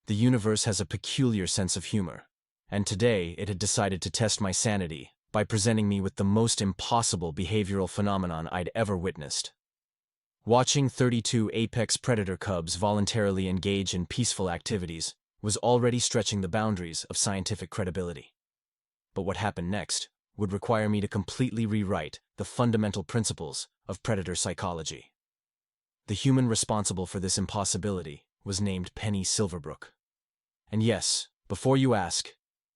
The universe has a peculiar sense of humor, and today it had decided to test my sanity by presenting me with the most impossible behavioral phenomenon I'd ever witnessed. Watching 32 apex predator cubs voluntarily engage in peaceful activities was already stretching the boundaries of scientific credibility. But what happened next would require me to completely rewrite the fundamental principles of predator psychology. The human responsible for this impossibility was named Penny Silverbrook. And yes, before you ask,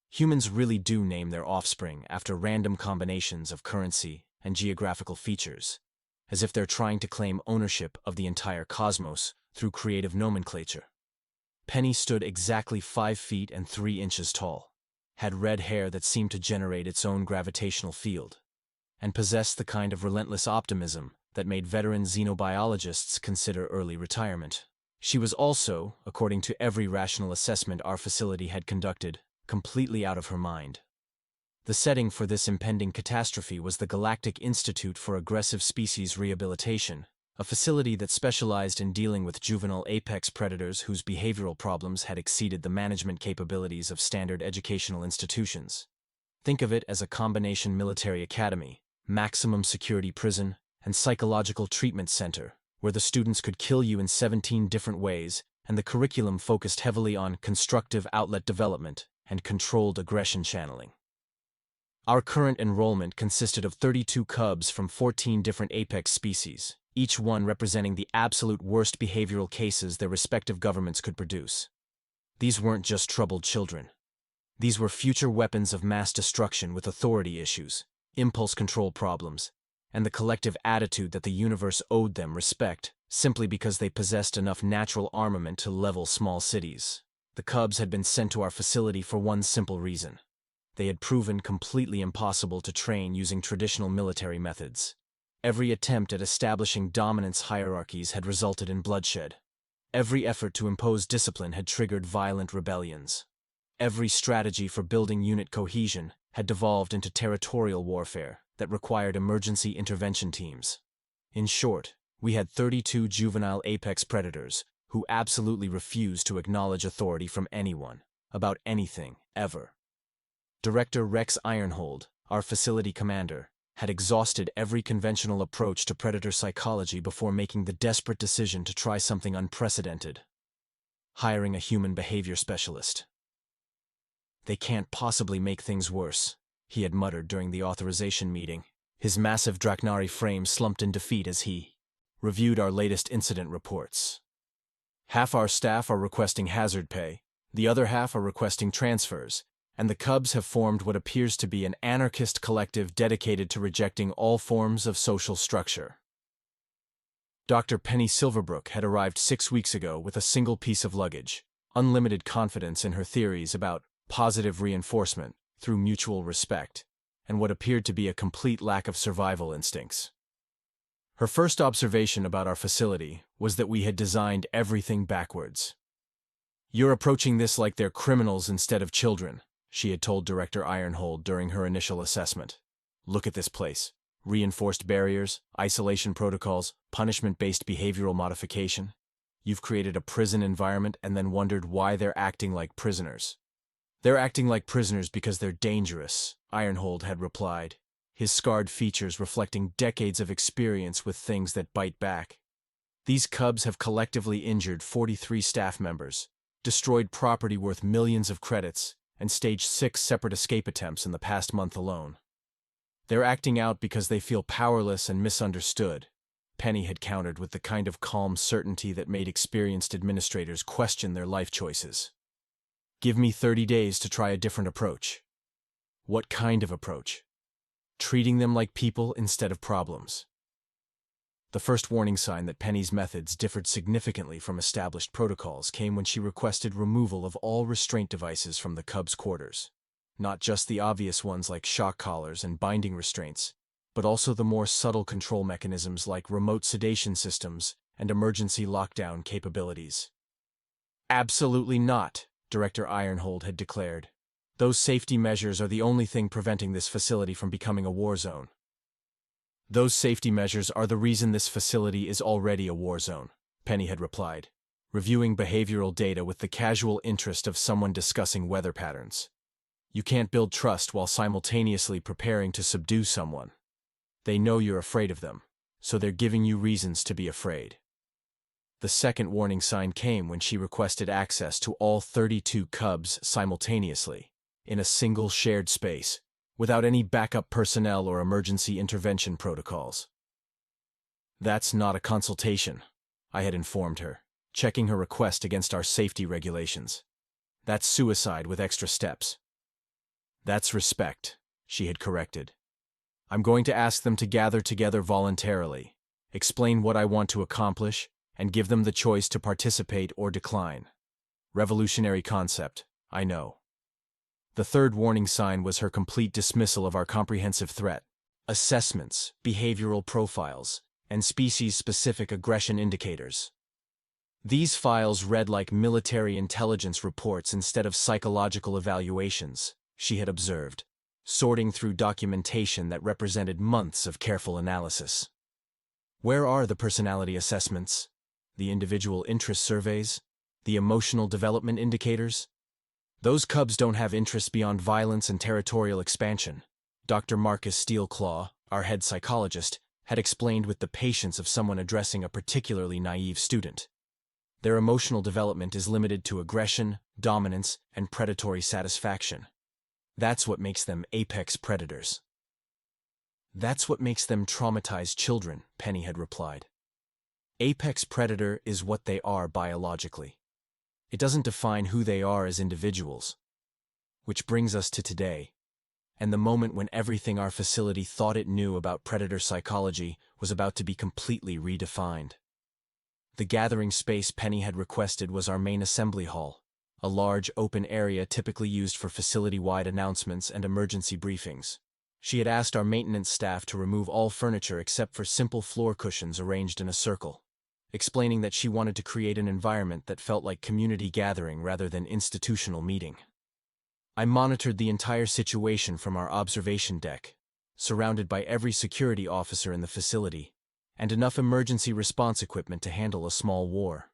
humans really do name their offspring after random combinations of currency and geographical features, as if they're trying to claim ownership of the entire cosmos through creative nomenclature. Penny stood exactly 5 feet and 3 inches tall, had red hair that seemed to generate its own gravitational field, and possessed the kind of relentless optimism that made veteran xenobiologists consider early retirement. She was also, according to every rational assessment our facility had conducted, completely out of her mind. The setting for this impending catastrophe was the Galactic Institute for Aggressive Species Rehabilitation, a facility that specialized in dealing with juvenile apex predators whose behavioral problems had exceeded the management capabilities of standard educational institutions. Think of it as a combination military academy, maximum security prison, and psychological treatment center, where the students could kill you in 17 different ways, and the curriculum focused heavily on constructive outlet development and controlled aggression channeling. Our current enrollment consisted of 32 cubs from 14 different apex species, each one representing the absolute worst behavioral cases their respective governments could produce. These weren't just troubled children. These were future weapons of mass destruction with authority issues, impulse control problems, and the collective attitude that the universe owed them respect simply because they possessed enough natural armament to level small cities. The cubs had been sent to our facility for one simple reason. They had proven completely impossible to train using traditional military methods. Every attempt at establishing dominance hierarchies had resulted in bloodshed. Every effort to impose discipline had triggered violent rebellions. Every strategy for building unit cohesion had devolved into territorial warfare that required emergency intervention teams. In short, we had 32 juvenile apex predators who absolutely refused to acknowledge authority from anyone, about anything, ever. Director Rex Ironhold, our facility commander, had exhausted every conventional approach to predator psychology before making the desperate decision to try something unprecedented: hiring a human behavior specialist. "They can't possibly make things worse," he had muttered during the authorization meeting. His massive Draknari frame slumped in defeat as he reviewed our latest incident reports. "Half our staff are requesting hazard pay, the other half are requesting transfers, and the cubs have formed what appears to be an anarchist collective dedicated to rejecting all forms of social structure." Dr. Penny Silverbrook had arrived 6 weeks ago with a single piece of luggage, unlimited confidence in her theories about positive reinforcement through mutual respect, and what appeared to be a complete lack of survival instincts. Her first observation about our facility was that we had designed everything backwards. "You're approaching this like they're criminals instead of children," she had told Director Ironhold during her initial assessment. "Look at this place. Reinforced barriers, isolation protocols, punishment-based behavioral modification. You've created a prison environment and then wondered why they're acting like prisoners." "They're acting like prisoners because they're dangerous," Ironhold had replied, his scarred features reflecting decades of experience with things that bite back. "These cubs have collectively injured 43 staff members, destroyed property worth millions of credits, and staged 6 separate escape attempts in the past month alone. They're acting out because they feel powerless and misunderstood," Penny had countered with the kind of calm certainty that made experienced administrators question their life choices. "Give me 30 days to try a different approach." "What kind of approach?" "Treating them like people instead of problems." The first warning sign that Penny's methods differed significantly from established protocols came when she requested removal of all restraint devices from the cubs' quarters. Not just the obvious ones like shock collars and binding restraints, but also the more subtle control mechanisms like remote sedation systems and emergency lockdown capabilities. "Absolutely not," Director Ironhold had declared. "Those safety measures are the only thing preventing this facility from becoming a war zone." "Those safety measures are the reason this facility is already a war zone," Penny had replied. reviewing behavioral data with the casual interest of someone discussing weather patterns. You can't build trust while simultaneously preparing to subdue someone. They know you're afraid of them, so they're giving you reasons to be afraid. The second warning sign came when she requested access to all 32 cubs simultaneously, in a single shared space, without any backup personnel or emergency intervention protocols. That's not a consultation, I had informed her, checking her request against our safety regulations. That's suicide with extra steps. That's respect, she had corrected. I'm going to ask them to gather together voluntarily, explain what I want to accomplish, and give them the choice to participate or decline. Revolutionary concept, I know. The third warning sign was her complete dismissal of our comprehensive threat, assessments, behavioral profiles, and species-specific aggression indicators. These files read like military intelligence reports instead of psychological evaluations, she had observed, sorting through documentation that represented months of careful analysis. Where are the personality assessments? The individual interest surveys? The emotional development indicators? Those cubs don't have interests beyond violence and territorial expansion, Dr. Marcus Steelclaw, our head psychologist, had explained with the patience of someone addressing a particularly naive student. Their emotional development is limited to aggression, dominance, and predatory satisfaction. That's what makes them apex predators. That's what makes them traumatized children, Penny had replied. Apex predator is what they are biologically. It doesn't define who they are as individuals. Which brings us to today, and the moment when everything our facility thought it knew about predator psychology was about to be completely redefined. The gathering space Penny had requested was our main assembly hall, a large open area typically used for facility-wide announcements and emergency briefings. She had asked our maintenance staff to remove all furniture except for simple floor cushions arranged in a circle, explaining that she wanted to create an environment that felt like community gathering rather than institutional meeting. I monitored the entire situation from our observation deck, surrounded by every security officer in the facility, and enough emergency response equipment to handle a small war.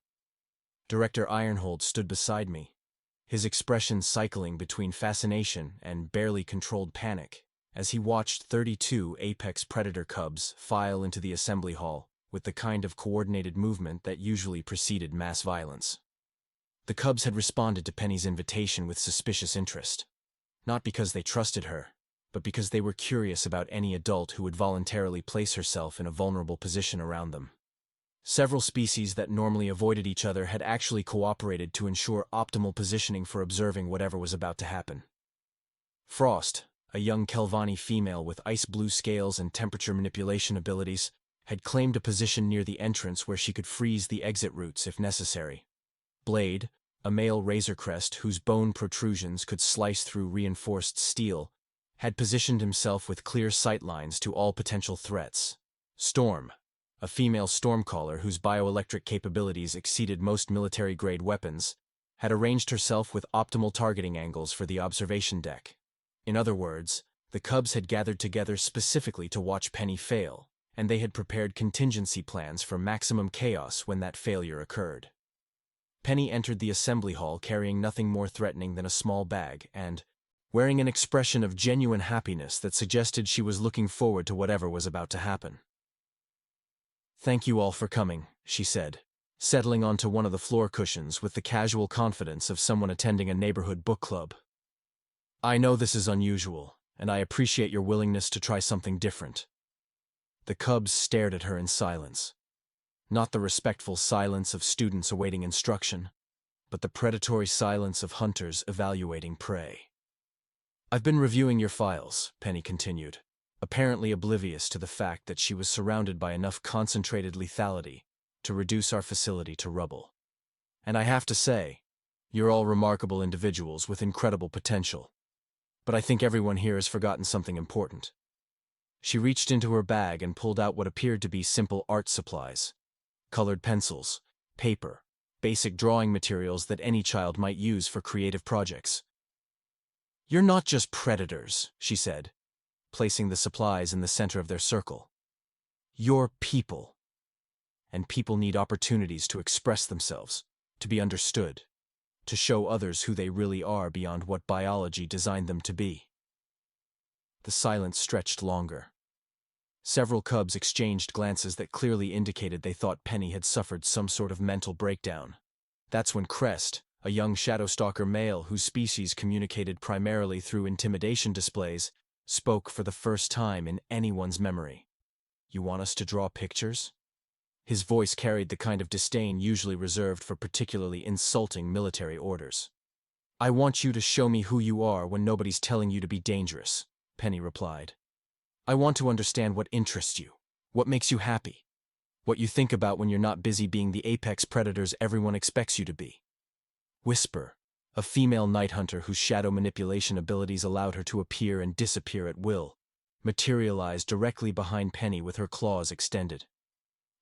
Director Ironhold stood beside me, his expression cycling between fascination and barely controlled panic, as he watched 32 apex predator cubs file into the assembly hall with the kind of coordinated movement that usually preceded mass violence. The cubs had responded to Penny's invitation with suspicious interest, not because they trusted her, but because they were curious about any adult who would voluntarily place herself in a vulnerable position around them. Several species that normally avoided each other had actually cooperated to ensure optimal positioning for observing whatever was about to happen. Frost, a young Kelvani female with ice-blue scales and temperature manipulation abilities, had claimed a position near the entrance where she could freeze the exit routes if necessary. Blade, a male razorcrest whose bone protrusions could slice through reinforced steel, had positioned himself with clear sightlines to all potential threats. Storm, a female stormcaller whose bioelectric capabilities exceeded most military-grade weapons, had arranged herself with optimal targeting angles for the observation deck. In other words, the cubs had gathered together specifically to watch Penny fail, and they had prepared contingency plans for maximum chaos when that failure occurred. Penny entered the assembly hall carrying nothing more threatening than a small bag and, wearing an expression of genuine happiness that suggested she was looking forward to whatever was about to happen. "Thank you all for coming," she said, settling onto one of the floor cushions with the casual confidence of someone attending a neighborhood book club. "I know this is unusual, and I appreciate your willingness to try something different." The cubs stared at her in silence. Not the respectful silence of students awaiting instruction, but the predatory silence of hunters evaluating prey. "I've been reviewing your files," Penny continued, apparently oblivious to the fact that she was surrounded by enough concentrated lethality to reduce our facility to rubble. "And I have to say, you're all remarkable individuals with incredible potential. But I think everyone here has forgotten something important." She reached into her bag and pulled out what appeared to be simple art supplies. Colored pencils, paper, basic drawing materials that any child might use for creative projects. "You're not just predators," she said, placing the supplies in the center of their circle. "You're people. And people need opportunities to express themselves, to be understood, to show others who they really are beyond what biology designed them to be. The silence stretched longer. Several cubs exchanged glances that clearly indicated they thought Penny had suffered some sort of mental breakdown. That's when Crest, a young Shadowstalker male whose species communicated primarily through intimidation displays, spoke for the first time in anyone's memory. "You want us to draw pictures?" His voice carried the kind of disdain usually reserved for particularly insulting military orders. "I want you to show me who you are when nobody's telling you to be dangerous," Penny replied. "I want to understand what interests you, what makes you happy, what you think about when you're not busy being the apex predators everyone expects you to be." Whisper, a female night hunter whose shadow manipulation abilities allowed her to appear and disappear at will, materialized directly behind Penny with her claws extended.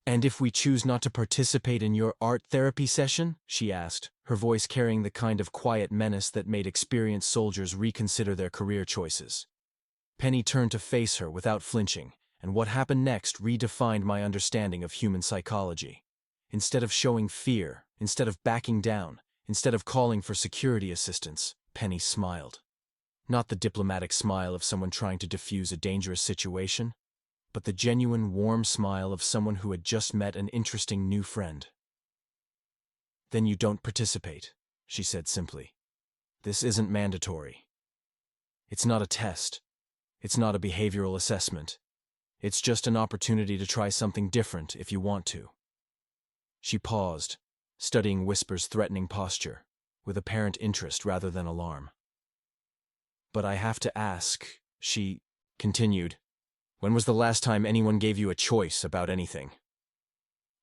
"And if we choose not to participate in your art therapy session?" she asked, her voice carrying the kind of quiet menace that made experienced soldiers reconsider their career choices. Penny turned to face her without flinching, and what happened next redefined my understanding of human psychology. Instead of showing fear, instead of backing down, instead of calling for security assistance, Penny smiled. Not the diplomatic smile of someone trying to defuse a dangerous situation, but the genuine, warm smile of someone who had just met an interesting new friend. "Then you don't participate," she said simply. "This isn't mandatory. It's not a test. It's not a behavioral assessment. It's just an opportunity to try something different if you want to." She paused, studying Whisper's threatening posture, with apparent interest rather than alarm. "But I have to ask," she continued, "when was the last time anyone gave you a choice about anything?"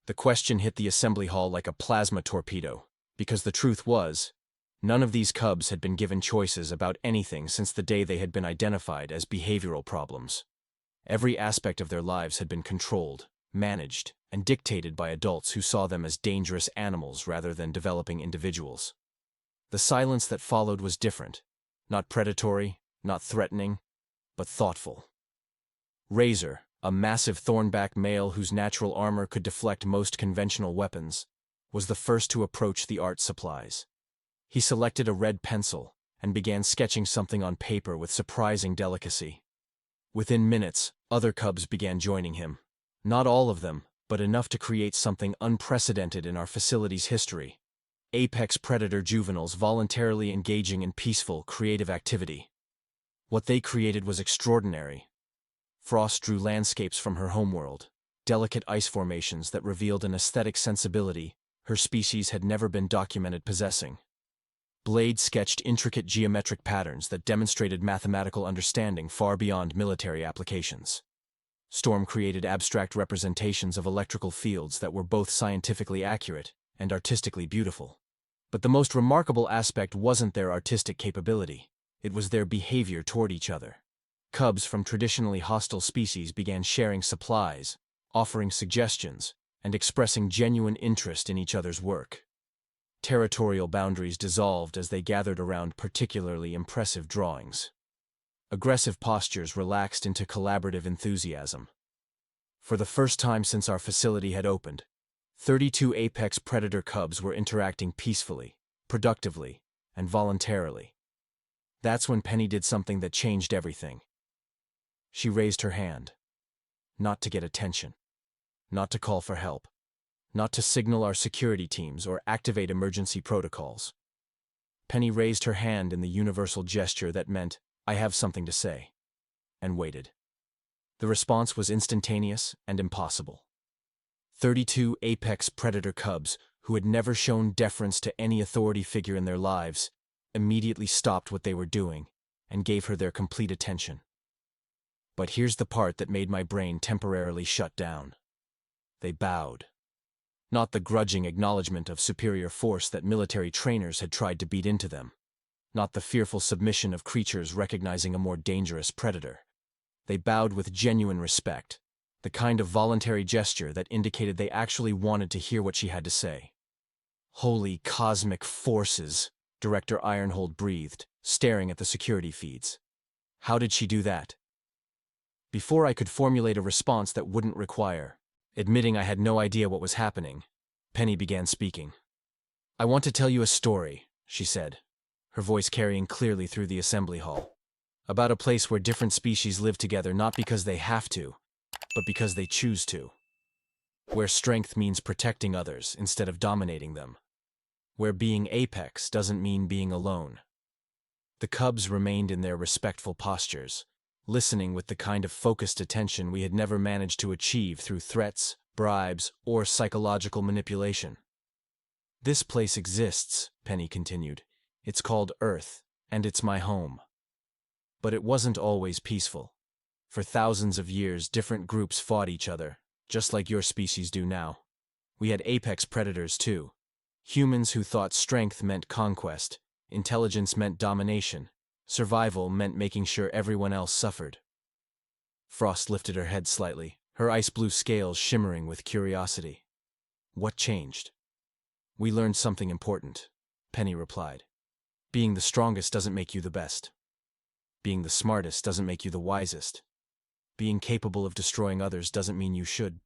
The question hit the assembly hall like a plasma torpedo, because the truth was, none of these cubs had been given choices about anything since the day they had been identified as behavioral problems. Every aspect of their lives had been controlled, managed, and dictated by adults who saw them as dangerous animals rather than developing individuals. The silence that followed was different, not predatory, not threatening, but thoughtful. Razor, a massive thornback male whose natural armor could deflect most conventional weapons, was the first to approach the art supplies. He selected a red pencil and began sketching something on paper with surprising delicacy. Within minutes, other cubs began joining him. Not all of them, but enough to create something unprecedented in our facility's history. Apex predator juveniles voluntarily engaging in peaceful, creative activity. What they created was extraordinary. Frost drew landscapes from her homeworld, delicate ice formations that revealed an aesthetic sensibility her species had never been documented possessing. Blade sketched intricate geometric patterns that demonstrated mathematical understanding far beyond military applications. Storm created abstract representations of electrical fields that were both scientifically accurate and artistically beautiful. But the most remarkable aspect wasn't their artistic capability, it was their behavior toward each other. Cubs from traditionally hostile species began sharing supplies, offering suggestions, and expressing genuine interest in each other's work. Territorial boundaries dissolved as they gathered around particularly impressive drawings. Aggressive postures relaxed into collaborative enthusiasm. For the first time since our facility had opened, 32 apex predator cubs were interacting peacefully, productively, and voluntarily. That's when Penny did something that changed everything. She raised her hand. Not to get attention. Not to call for help. Not to signal our security teams or activate emergency protocols. Penny raised her hand in the universal gesture that meant, "I have something to say," and waited. The response was instantaneous and impossible. 32 apex predator cubs, who had never shown deference to any authority figure in their lives, immediately stopped what they were doing and gave her their complete attention. But here's the part that made my brain temporarily shut down. They bowed. Not the grudging acknowledgement of superior force that military trainers had tried to beat into them. Not the fearful submission of creatures recognizing a more dangerous predator. They bowed with genuine respect, the kind of voluntary gesture that indicated they actually wanted to hear what she had to say. "Holy cosmic forces," Director Ironhold breathed, staring at the security feeds. How did she do that? Before I could formulate a response that wouldn't require admitting I had no idea what was happening, Penny began speaking. "I want to tell you a story," she said, her voice carrying clearly through the assembly hall, "about a place where different species live together not because they have to, but because they choose to. Where strength means protecting others instead of dominating them. Where being apex doesn't mean being alone." The cubs remained in their respectful postures, listening with the kind of focused attention we had never managed to achieve through threats, bribes, or psychological manipulation. "This place exists," Penny continued. "It's called Earth, and it's my home. But it wasn't always peaceful. For thousands of years, different groups fought each other, just like your species do now. We had apex predators, too. Humans who thought strength meant conquest, intelligence meant domination, survival meant making sure everyone else suffered." Frost lifted her head slightly, her ice-blue scales shimmering with curiosity. "What changed?" "We learned something important," Penny replied. "Being the strongest doesn't make you the best. Being the smartest doesn't make you the wisest. Being capable of destroying others doesn't mean you should."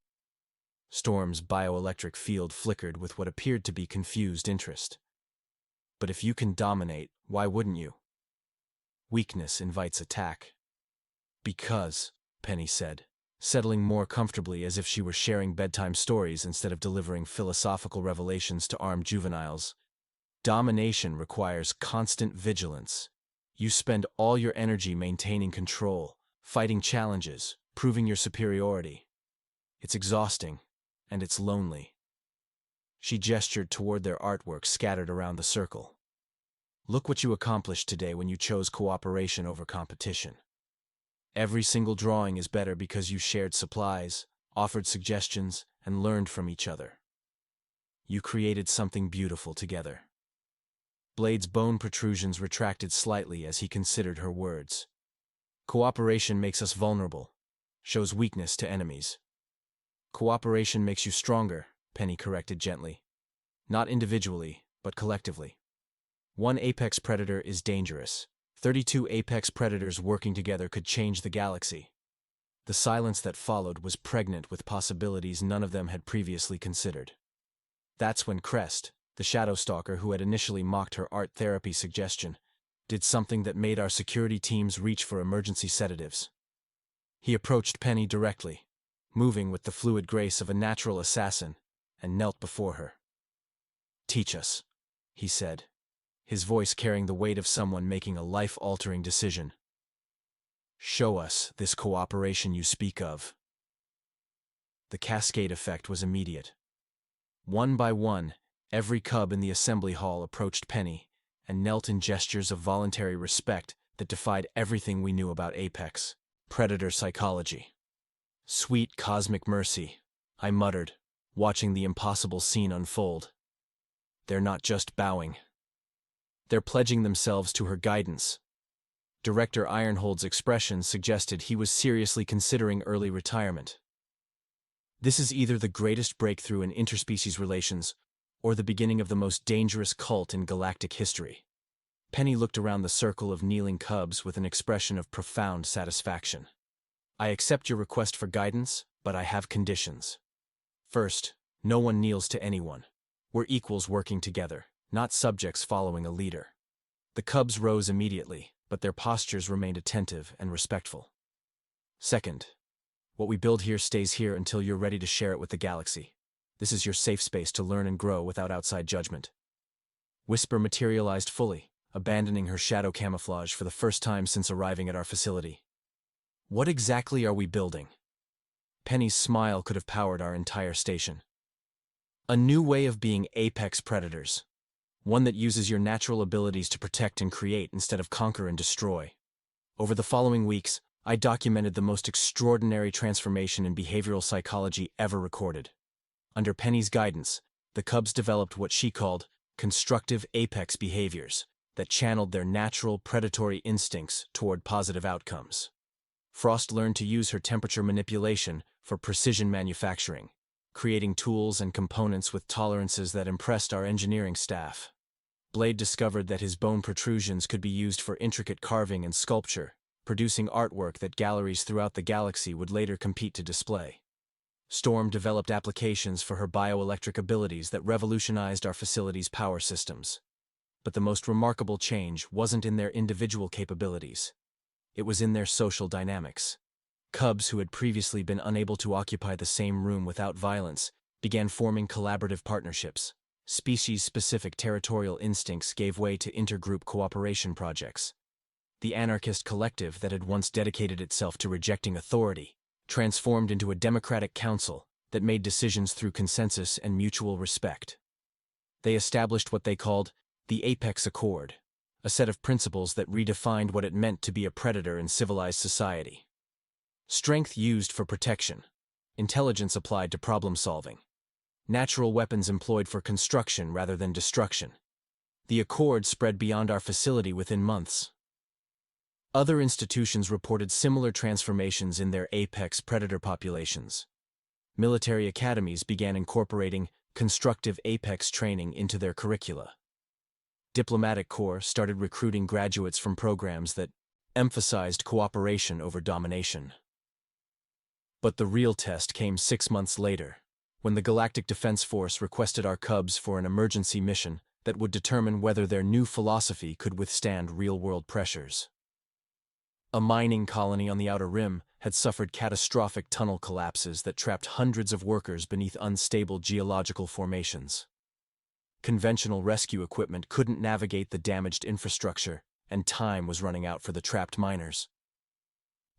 Storm's bioelectric field flickered with what appeared to be confused interest. "But if you can dominate, why wouldn't you?" "Weakness invites attack." "Because," Penny said, settling more comfortably as if she were sharing bedtime stories instead of delivering philosophical revelations to armed juveniles, "domination requires constant vigilance. You spend all your energy maintaining control, fighting challenges, proving your superiority. It's exhausting, and it's lonely." She gestured toward their artwork scattered around the circle. "Look what you accomplished today when you chose cooperation over competition. Every single drawing is better because you shared supplies, offered suggestions, and learned from each other. You created something beautiful together." Blade's bone protrusions retracted slightly as he considered her words. "Cooperation makes us vulnerable, shows weakness to enemies." "Cooperation makes you stronger," Penny corrected gently. "Not individually, but collectively. One apex predator is dangerous. 32 apex predators working together could change the galaxy." The silence that followed was pregnant with possibilities none of them had previously considered. That's when Crest, the shadow stalker who had initially mocked her art therapy suggestion, did something that made our security teams reach for emergency sedatives. He approached Penny directly, moving with the fluid grace of a natural assassin, and knelt before her. "Teach us," he said, his voice carrying the weight of someone making a life-altering decision. "Show us this cooperation you speak of." The cascade effect was immediate. One by one, every cub in the assembly hall approached Penny and knelt in gestures of voluntary respect that defied everything we knew about apex predator psychology. "Sweet cosmic mercy," I muttered, watching the impossible scene unfold. "They're not just bowing. They're pledging themselves to her guidance." Director Ironhold's expression suggested he was seriously considering early retirement. "This is either the greatest breakthrough in interspecies relations or the beginning of the most dangerous cult in galactic history." Penny looked around the circle of kneeling cubs with an expression of profound satisfaction. "I accept your request for guidance, but I have conditions. First, no one kneels to anyone. We're equals working together, not subjects following a leader." The cubs rose immediately, but their postures remained attentive and respectful. "Second, what we build here stays here until you're ready to share it with the galaxy. This is your safe space to learn and grow without outside judgment." Whisper materialized fully, abandoning her shadow camouflage for the first time since arriving at our facility. "What exactly are we building?" Penny's smile could have powered our entire station. "A new way of being apex predators. One that uses your natural abilities to protect and create instead of conquer and destroy." Over the following weeks, I documented the most extraordinary transformation in behavioral psychology ever recorded. Under Penny's guidance, the cubs developed what she called constructive apex behaviors that channeled their natural predatory instincts toward positive outcomes. Frost learned to use her temperature manipulation for precision manufacturing, creating tools and components with tolerances that impressed our engineering staff. Blade discovered that his bone protrusions could be used for intricate carving and sculpture, producing artwork that galleries throughout the galaxy would later compete to display. Storm developed applications for her bioelectric abilities that revolutionized our facility's power systems. But the most remarkable change wasn't in their individual capabilities. It was in their social dynamics. Cubs who had previously been unable to occupy the same room without violence began forming collaborative partnerships. Species-specific territorial instincts gave way to intergroup cooperation projects. The anarchist collective that had once dedicated itself to rejecting authority transformed into a democratic council that made decisions through consensus and mutual respect. They established what they called the Apex Accord, a set of principles that redefined what it meant to be a predator in civilized society. Strength used for protection, intelligence applied to problem-solving, natural weapons employed for construction rather than destruction. The accord spread beyond our facility within months. Other institutions reported similar transformations in their apex predator populations. Military academies began incorporating constructive apex training into their curricula. Diplomatic corps started recruiting graduates from programs that emphasized cooperation over domination. But the real test came 6 months later, when the Galactic Defense Force requested our Cubs for an emergency mission that would determine whether their new philosophy could withstand real-world pressures. A mining colony on the Outer Rim had suffered catastrophic tunnel collapses that trapped hundreds of workers beneath unstable geological formations. Conventional rescue equipment couldn't navigate the damaged infrastructure, and time was running out for the trapped miners.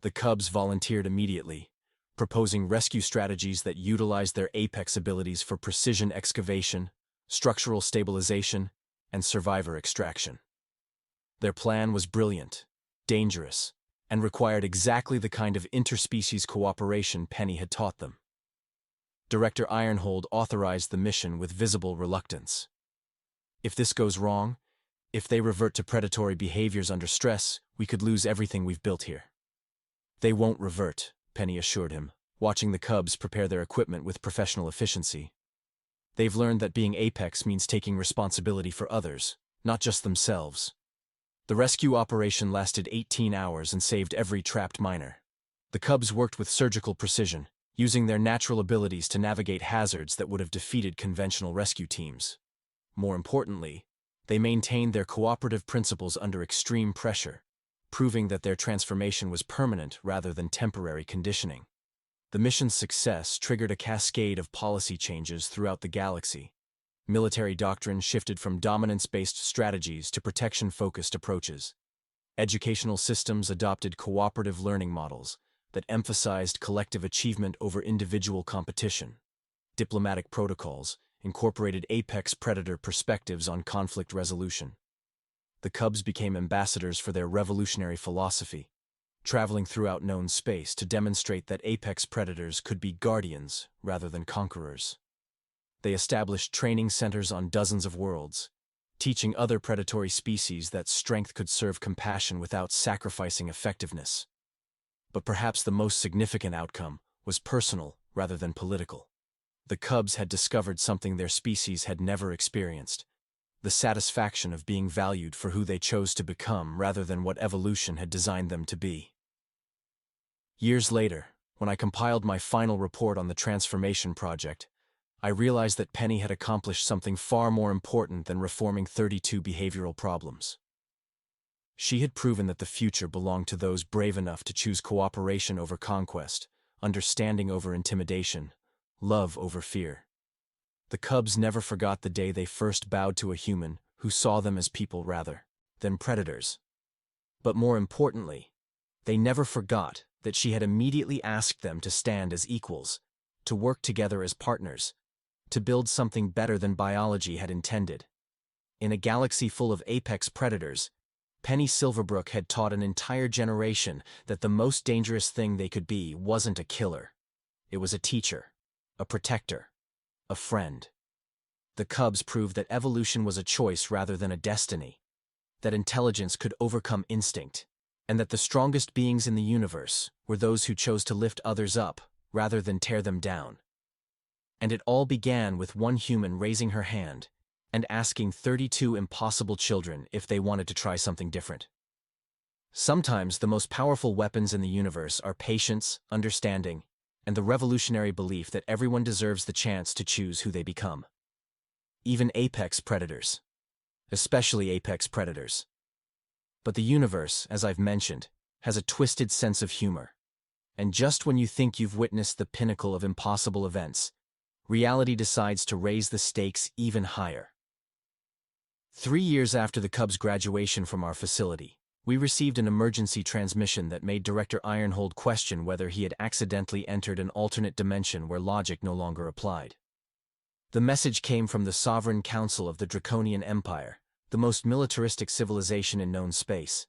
The Cubs volunteered immediately, proposing rescue strategies that utilized their apex abilities for precision excavation, structural stabilization, and survivor extraction. Their plan was brilliant, dangerous, and required exactly the kind of interspecies cooperation Penny had taught them. Director Ironhold authorized the mission with visible reluctance. If this goes wrong, if they revert to predatory behaviors under stress, we could lose everything we've built here. They won't revert, Penny assured him, watching the Cubs prepare their equipment with professional efficiency. They've learned that being apex means taking responsibility for others, not just themselves. The rescue operation lasted 18 hours and saved every trapped miner. The Cubs worked with surgical precision, using their natural abilities to navigate hazards that would have defeated conventional rescue teams. More importantly, they maintained their cooperative principles under extreme pressure, proving that their transformation was permanent rather than temporary conditioning. The mission's success triggered a cascade of policy changes throughout the galaxy. Military doctrine shifted from dominance-based strategies to protection-focused approaches. Educational systems adopted cooperative learning models that emphasized collective achievement over individual competition. Diplomatic protocols incorporated apex predator perspectives on conflict resolution. The Cubs became ambassadors for their revolutionary philosophy, traveling throughout known space to demonstrate that apex predators could be guardians rather than conquerors. They established training centers on dozens of worlds, teaching other predatory species that strength could serve compassion without sacrificing effectiveness. But perhaps the most significant outcome was personal rather than political. The Cubs had discovered something their species had never experienced: the satisfaction of being valued for who they chose to become rather than what evolution had designed them to be. Years later, when I compiled my final report on the transformation project, I realized that Penny had accomplished something far more important than reforming 32 behavioral problems. She had proven that the future belonged to those brave enough to choose cooperation over conquest, understanding over intimidation, love over fear. The Cubs never forgot the day they first bowed to a human who saw them as people rather than predators. But more importantly, they never forgot that she had immediately asked them to stand as equals, to work together as partners, to build something better than biology had intended. In a galaxy full of apex predators, Penny Silverbrook had taught an entire generation that the most dangerous thing they could be wasn't a killer. It was a teacher, a protector, a friend. The Cubs proved that evolution was a choice rather than a destiny, that intelligence could overcome instinct, and that the strongest beings in the universe were those who chose to lift others up rather than tear them down. And it all began with one human raising her hand and asking 32 impossible children if they wanted to try something different. Sometimes the most powerful weapons in the universe are patience, understanding, and the revolutionary belief that everyone deserves the chance to choose who they become. Even apex predators. Especially apex predators. But the universe, as I've mentioned, has a twisted sense of humor. And just when you think you've witnessed the pinnacle of impossible events, reality decides to raise the stakes even higher. 3 years after the Cubs' graduation from our facility, we received an emergency transmission that made Director Ironhold question whether he had accidentally entered an alternate dimension where logic no longer applied. The message came from the Sovereign Council of the Draconian Empire, the most militaristic civilization in known space.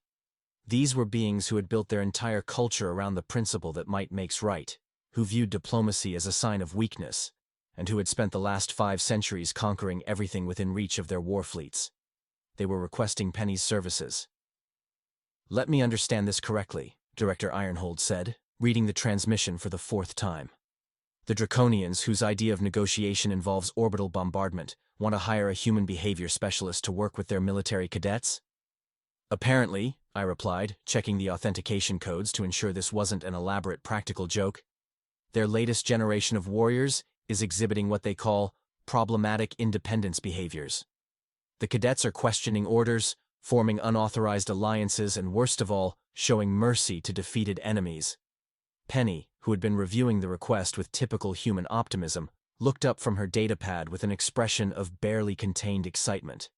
These were beings who had built their entire culture around the principle that might makes right, who viewed diplomacy as a sign of weakness, and who had spent the last 5 centuries conquering everything within reach of their war fleets. They were requesting Penny's services. "Let me understand this correctly," Director Ironhold said, reading the transmission for the 4th time. "The Draconians, whose idea of negotiation involves orbital bombardment, want to hire a human behavior specialist to work with their military cadets?" "Apparently," I replied, checking the authentication codes to ensure this wasn't an elaborate practical joke. "Their latest generation of warriors is exhibiting what they call problematic independence behaviors. The cadets are questioning orders, forming unauthorized alliances, and worst of all, showing mercy to defeated enemies." Penny, who had been reviewing the request with typical human optimism, looked up from her datapad with an expression of barely contained excitement.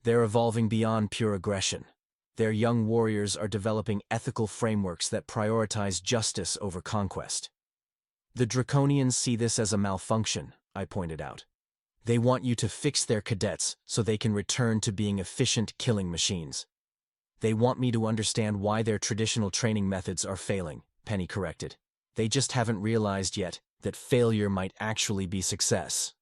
"They're evolving beyond pure aggression. Their young warriors are developing ethical frameworks that prioritize justice over conquest." "The Draconians see this as a malfunction," I pointed out. "They want you to fix their cadets so they can return to being efficient killing machines." "They want me to understand why their traditional training methods are failing," Penny corrected. "They just haven't realized yet that failure might actually be success."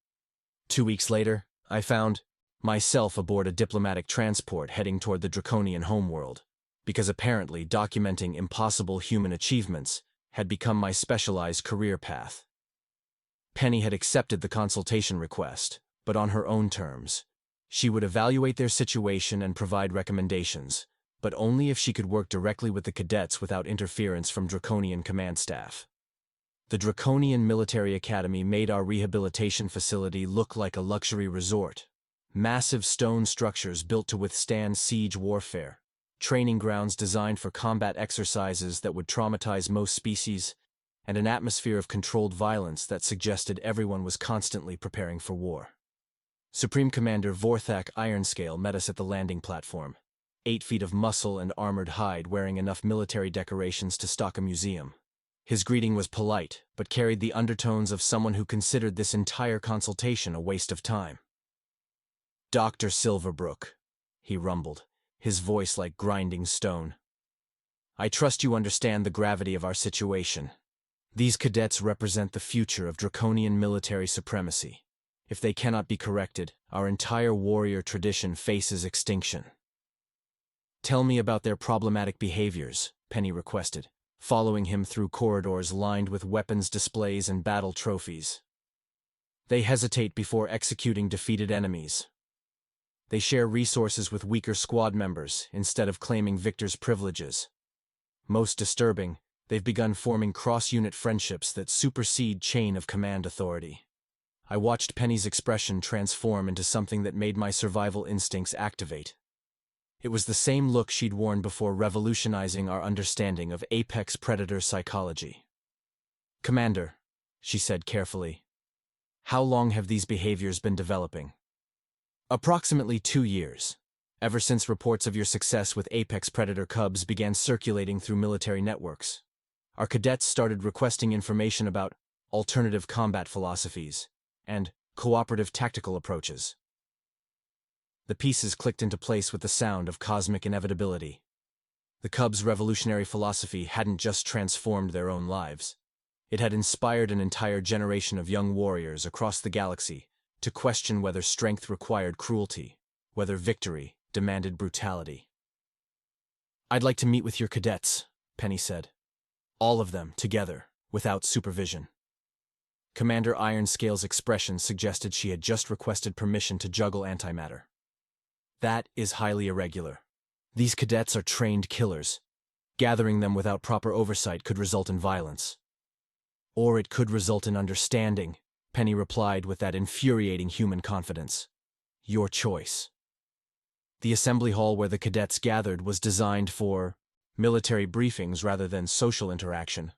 2 weeks later, I found myself aboard a diplomatic transport heading toward the Draconian homeworld, because apparently documenting impossible human achievements had become my specialized career path. Penny had accepted the consultation request, but on her own terms. She would evaluate their situation and provide recommendations, but only if she could work directly with the cadets without interference from Draconian command staff. The Draconian Military Academy made our rehabilitation facility look like a luxury resort. Massive stone structures built to withstand siege warfare, training grounds designed for combat exercises that would traumatize most species, and an atmosphere of controlled violence that suggested everyone was constantly preparing for war. Supreme Commander Vorthak Ironscale met us at the landing platform, 8 feet of muscle and armored hide wearing enough military decorations to stock a museum. His greeting was polite, but carried the undertones of someone who considered this entire consultation a waste of time. "Dr. Silverbrook," he rumbled, his voice like grinding stone. "I trust you understand the gravity of our situation. These cadets represent the future of Draconian military supremacy. If they cannot be corrected, our entire warrior tradition faces extinction." "Tell me about their problematic behaviors," Penny requested, following him through corridors lined with weapons displays and battle trophies. "They hesitate before executing defeated enemies. They share resources with weaker squad members instead of claiming victors' privileges. Most disturbing, they've begun forming cross-unit friendships that supersede chain of command authority." I watched Penny's expression transform into something that made my survival instincts activate. It was the same look she'd worn before revolutionizing our understanding of apex predator psychology. "Commander," she said carefully, "how long have these behaviors been developing?" "Approximately 2 years, ever since reports of your success with apex predator cubs began circulating through military networks. Our cadets started requesting information about alternative combat philosophies and cooperative tactical approaches." The pieces clicked into place with the sound of cosmic inevitability. The Cubs' revolutionary philosophy hadn't just transformed their own lives. It had inspired an entire generation of young warriors across the galaxy to question whether strength required cruelty, whether victory demanded brutality. "I'd like to meet with your cadets," Penny said. "All of them, together, without supervision." Commander Ironscale's expression suggested she had just requested permission to juggle antimatter. "That is highly irregular. These cadets are trained killers. Gathering them without proper oversight could result in violence." Or it could result in understanding, Penny replied with that infuriating human confidence. Your choice. The assembly hall where the cadets gathered was designed for military briefings rather than social interaction.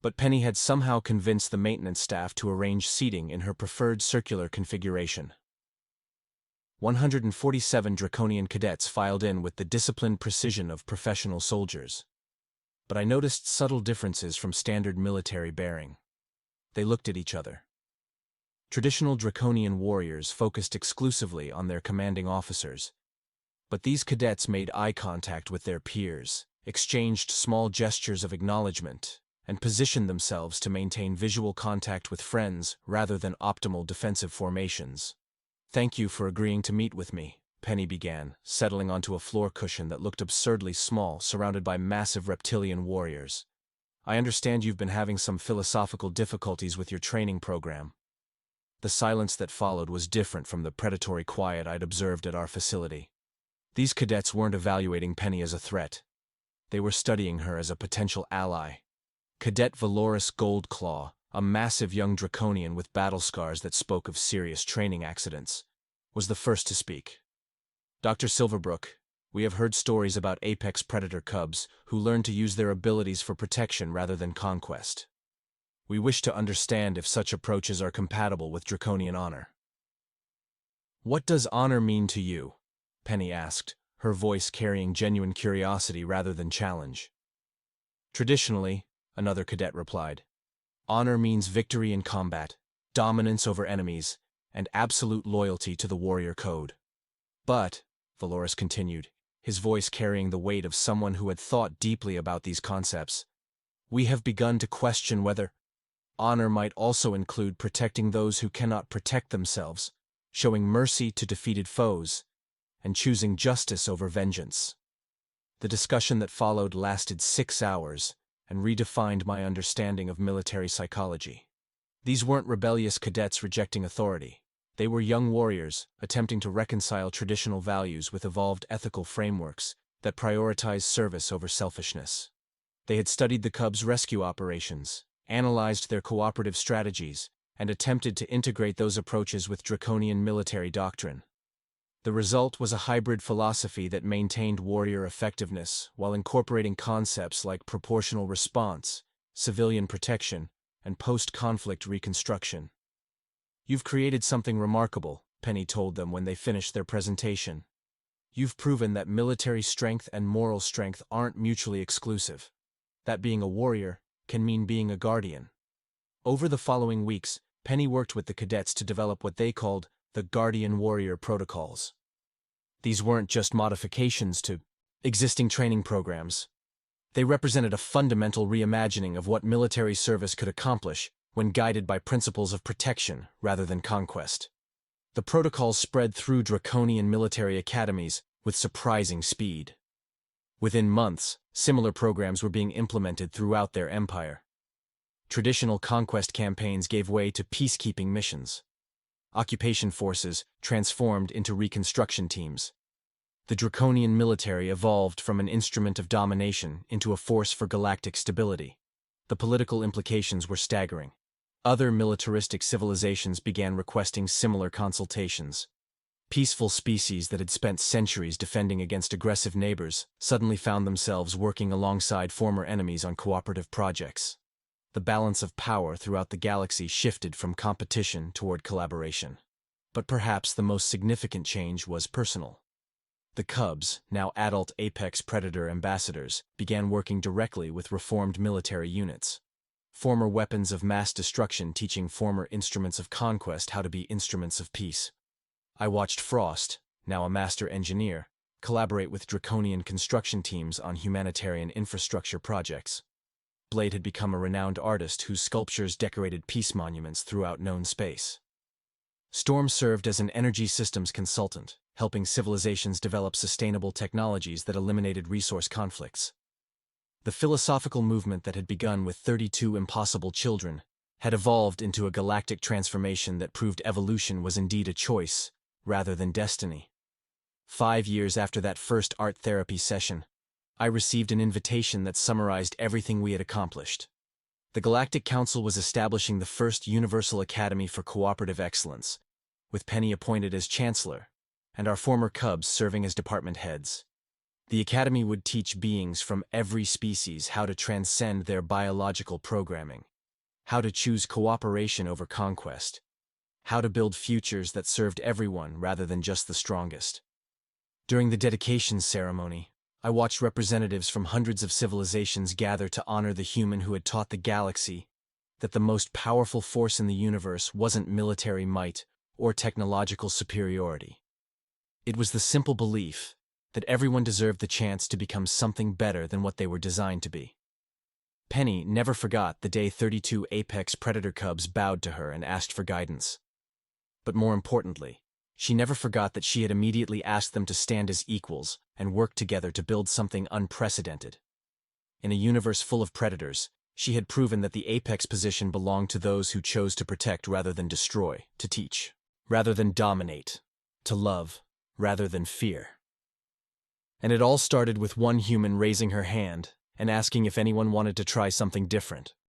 But Penny had somehow convinced the maintenance staff to arrange seating in her preferred circular configuration. 147 Draconian cadets filed in with the disciplined precision of professional soldiers. But I noticed subtle differences from standard military bearing. They looked at each other. Traditional Draconian warriors focused exclusively on their commanding officers. But these cadets made eye contact with their peers, exchanged small gestures of acknowledgement, and positioned themselves to maintain visual contact with friends rather than optimal defensive formations. Thank you for agreeing to meet with me, Penny began, settling onto a floor cushion that looked absurdly small, surrounded by massive reptilian warriors. I understand you've been having some philosophical difficulties with your training program. The silence that followed was different from the predatory quiet I'd observed at our facility. These cadets weren't evaluating Penny as a threat. They were studying her as a potential ally. Cadet Valorous Goldclaw, a massive young Draconian with battle scars that spoke of serious training accidents, was the first to speak. Dr. Silverbrook, we have heard stories about apex predator cubs who learn to use their abilities for protection rather than conquest. We wish to understand if such approaches are compatible with Draconian honor. What does honor mean to you? Penny asked, her voice carrying genuine curiosity rather than challenge. Traditionally, another cadet replied, honor means victory in combat, dominance over enemies, and absolute loyalty to the warrior code. But, Valorous continued, his voice carrying the weight of someone who had thought deeply about these concepts, we have begun to question whether honor might also include protecting those who cannot protect themselves, showing mercy to defeated foes, and choosing justice over vengeance. The discussion that followed lasted 6 hours and redefined my understanding of military psychology. These weren't rebellious cadets rejecting authority. They were young warriors attempting to reconcile traditional values with evolved ethical frameworks that prioritize service over selfishness. They had studied the Cubs' rescue operations, analyzed their cooperative strategies, and attempted to integrate those approaches with Draconian military doctrine. The result was a hybrid philosophy that maintained warrior effectiveness while incorporating concepts like proportional response, civilian protection, and post-conflict reconstruction. You've created something remarkable, Penny told them when they finished their presentation. You've proven that military strength and moral strength aren't mutually exclusive. That being a warrior can mean being a guardian. Over the following weeks, Penny worked with the cadets to develop what they called the Guardian Warrior Protocols. These weren't just modifications to existing training programs. They represented a fundamental reimagining of what military service could accomplish when guided by principles of protection rather than conquest. The protocols spread through Draconian military academies with surprising speed. Within months, similar programs were being implemented throughout their empire. Traditional conquest campaigns gave way to peacekeeping missions. Occupation forces transformed into reconstruction teams. The Draconian military evolved from an instrument of domination into a force for galactic stability. The political implications were staggering. Other militaristic civilizations began requesting similar consultations. Peaceful species that had spent centuries defending against aggressive neighbors suddenly found themselves working alongside former enemies on cooperative projects. The balance of power throughout the galaxy shifted from competition toward collaboration. But perhaps the most significant change was personal. The Cubs, now adult apex predator ambassadors, began working directly with reformed military units. Former weapons of mass destruction teaching former instruments of conquest how to be instruments of peace. I watched Frost, now a master engineer, collaborate with Draconian construction teams on humanitarian infrastructure projects. Blade had become a renowned artist whose sculptures decorated peace monuments throughout known space. Storm served as an energy systems consultant, helping civilizations develop sustainable technologies that eliminated resource conflicts. The philosophical movement that had begun with 32 impossible children had evolved into a galactic transformation that proved evolution was indeed a choice, rather than destiny. 5 years after that first art therapy session, I received an invitation that summarized everything we had accomplished. The Galactic Council was establishing the first Universal Academy for Cooperative Excellence, with Penny appointed as Chancellor, and our former Cubs serving as department heads. The Academy would teach beings from every species how to transcend their biological programming, how to choose cooperation over conquest, how to build futures that served everyone rather than just the strongest. During the dedication ceremony, I watched representatives from hundreds of civilizations gather to honor the human who had taught the galaxy that the most powerful force in the universe wasn't military might or technological superiority. It was the simple belief that everyone deserved the chance to become something better than what they were designed to be. Penny never forgot the day 32 apex predator cubs bowed to her and asked for guidance. But more importantly, she never forgot that she had immediately asked them to stand as equals and work together to build something unprecedented. In a universe full of predators, she had proven that the apex position belonged to those who chose to protect rather than destroy, to teach rather than dominate, to love rather than fear. And it all started with one human raising her hand and asking if anyone wanted to try something different.